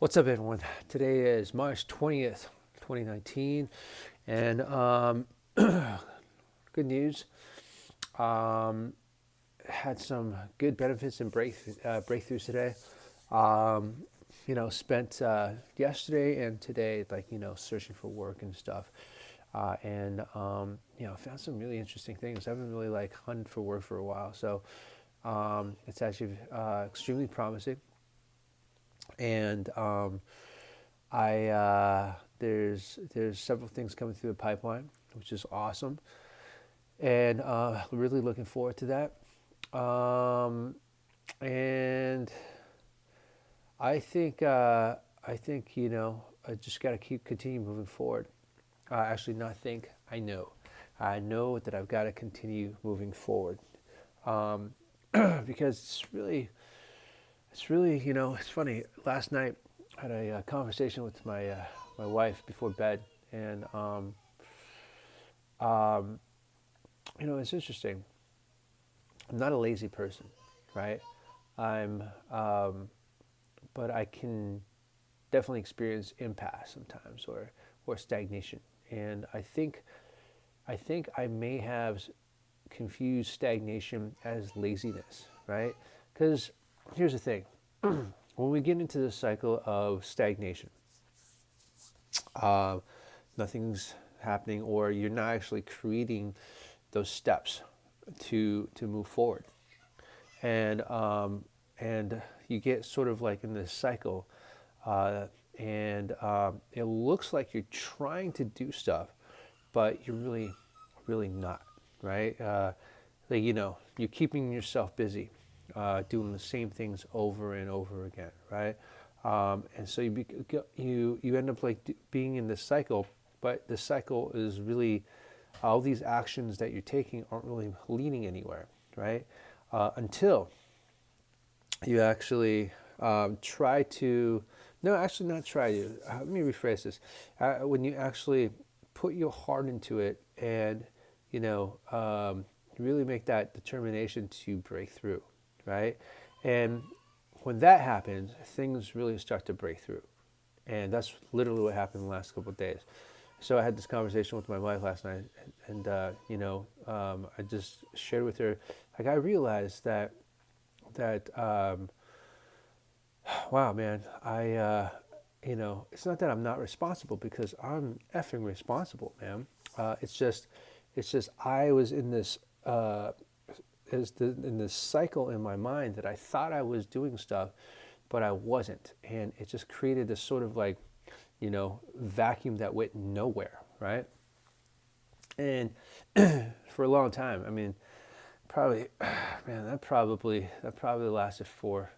What's up, everyone? Today is March 20th, 2019, and good news. Um, had some good benefits and breakthroughs today. Um, spent yesterday and today, searching for work and stuff. Found some really interesting things. I haven't really hunted for work for a while, so it's actually extremely promising. And I there's several things coming through the pipeline, which is awesome, and really looking forward to that. And I think I just got to continue moving forward. Actually, not think. I know that I've got to continue moving forward, um, because it's really, it's funny. Last night, I had a conversation with my wife before bed, and um, it's interesting. I'm not a lazy person, right? I'm, but I can definitely experience impasse sometimes, or stagnation, and I think I may have confused stagnation as laziness, right? Because here's the thing: when we get into the cycle of stagnation, uh, nothing's happening, or you're not actually creating those steps to move forward, and you get sort of like in this cycle, uh, and it looks like you're trying to do stuff, but you're really not, right? You're keeping yourself busy, doing the same things over and over again, right? And so you end up being in this cycle, but the cycle is really all these actions that you're taking aren't really leading anywhere, right? Until you actually try to, no, actually not try to. Let me rephrase this. When you actually put your heart into it and really make that determination to break through, right? And when that happens, things really start to break through. And that's literally what happened the last couple of days. So I had this conversation with my wife last night, and I just shared with her, like I realized that wow, man, it's not that I'm not responsible because I'm effing responsible, man. It's just I was in this in this cycle in my mind that I thought I was doing stuff, but I wasn't, and it just created this sort of vacuum that went nowhere, right? And for a long time, I mean, probably, man, that probably lasted for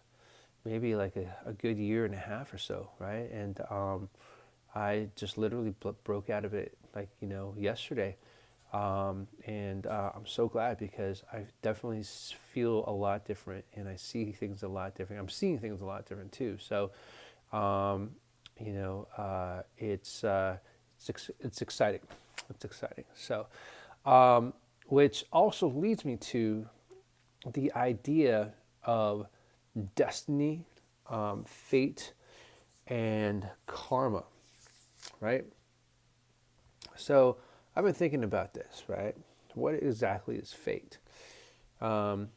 maybe like a good year and a half or so, right? And I just literally broke out of it yesterday, and I'm so glad because I definitely feel a lot different, and I see things a lot different. I'm seeing things a lot different too. So, um, it's exciting. It's exciting. So, which also leads me to the idea of destiny, fate, and karma, right? So I've been thinking about this, right? What exactly is fate? I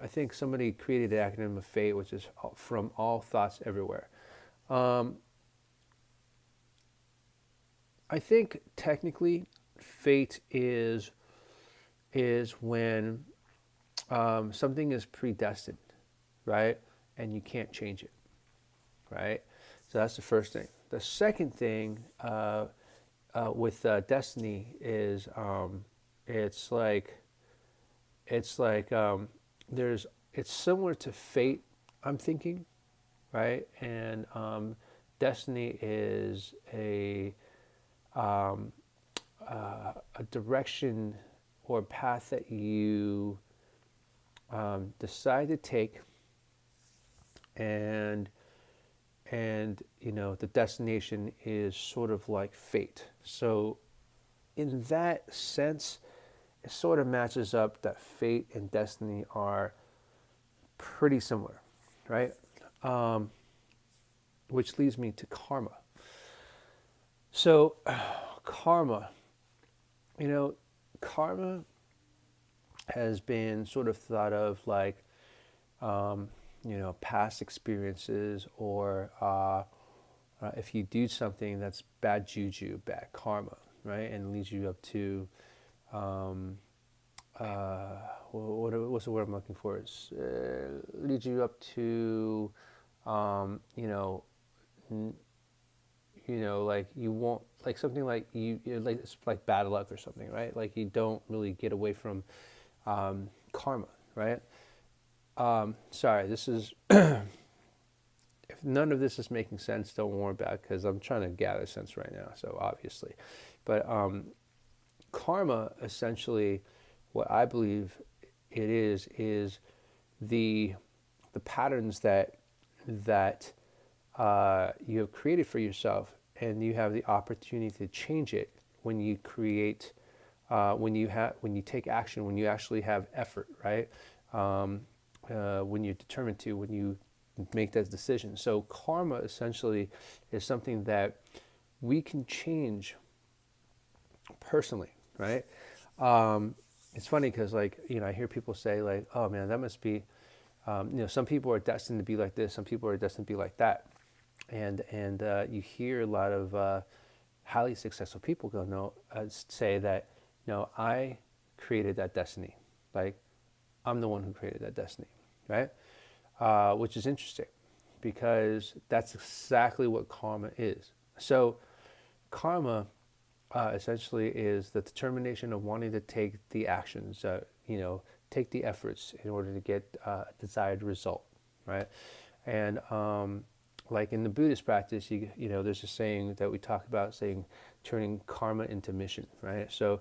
think somebody created the acronym of fate, which is from all thoughts everywhere. Um, I think technically, fate is when something is predestined, right? And you can't change it, right? So that's the first thing. The second thing with destiny is it's like it's like there's it's similar to fate. I'm thinking, right? And destiny is um, a direction or path that you decide to take, and the destination is sort of like fate. So in that sense, it sort of matches up that fate and destiny are pretty similar, right? Um, which leads me to karma. So, karma, you know, karma has been sort of thought of like, past experiences, or if you do something that's bad juju, bad karma, right, and leads you up to, what's the word I'm looking for? Leads you up to, um, you know, like you won't, like something like like it's like bad luck or something, right? Like you don't really get away from karma, right? Sorry, this is if none of this is making sense, don't worry about it, because I'm trying to gather sense right now. So obviously, but karma essentially, what I believe it is the patterns that you have created for yourself, and you have the opportunity to change it when you create, when you take action, when you actually have effort, right? When you're determined to, when you make that decision. So karma essentially is something that we can change personally, right? It's funny because, like, I hear people say, like, oh man, that must be, some people are destined to be like this, some people are destined to be like that. And you hear a lot of highly successful people say that, I created that destiny. Like, I'm the one who created that destiny, right? Which is interesting, because that's exactly what karma is. So karma essentially is the determination of wanting to take the actions, take the efforts in order to get a desired result, right? And like in the Buddhist practice, there's a saying that we talk about, saying turning karma into mission, right? So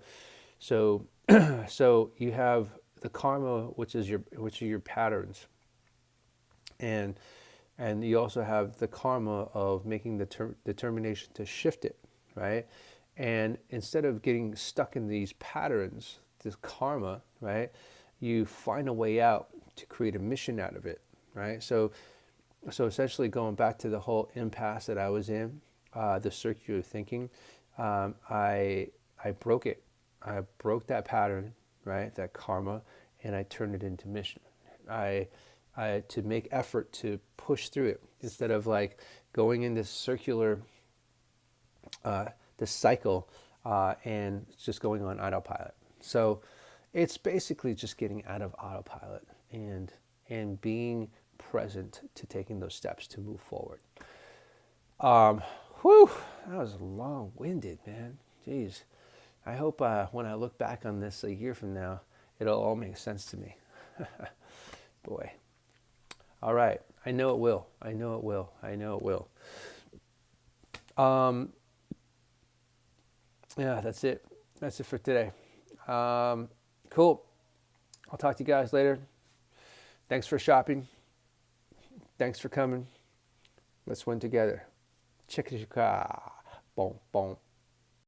so you have the karma, which are your patterns, and you also have the karma of making the determination to shift it, right? And instead of getting stuck in these patterns, this karma, right, you find a way out to create a mission out of it, right? So essentially, going back to the whole impasse that I was in, the circular thinking, I broke it. I broke that pattern, right, that karma, and I turned it into mission. I to make effort to push through it, instead of like going in this circular, this cycle, and just going on autopilot. So it's basically just getting out of autopilot and being present to taking those steps to move forward. Whew, that was long-winded, man. Jeez. I hope when I look back on this a year from now, it'll all make sense to me. Boy. All right. I know it will. I know it will. I know it will. Yeah, that's it. That's it for today. Cool. I'll talk to you guys later. Thanks for shopping. Thanks for coming. Let's win together. Chicka chicka. Boom, boom.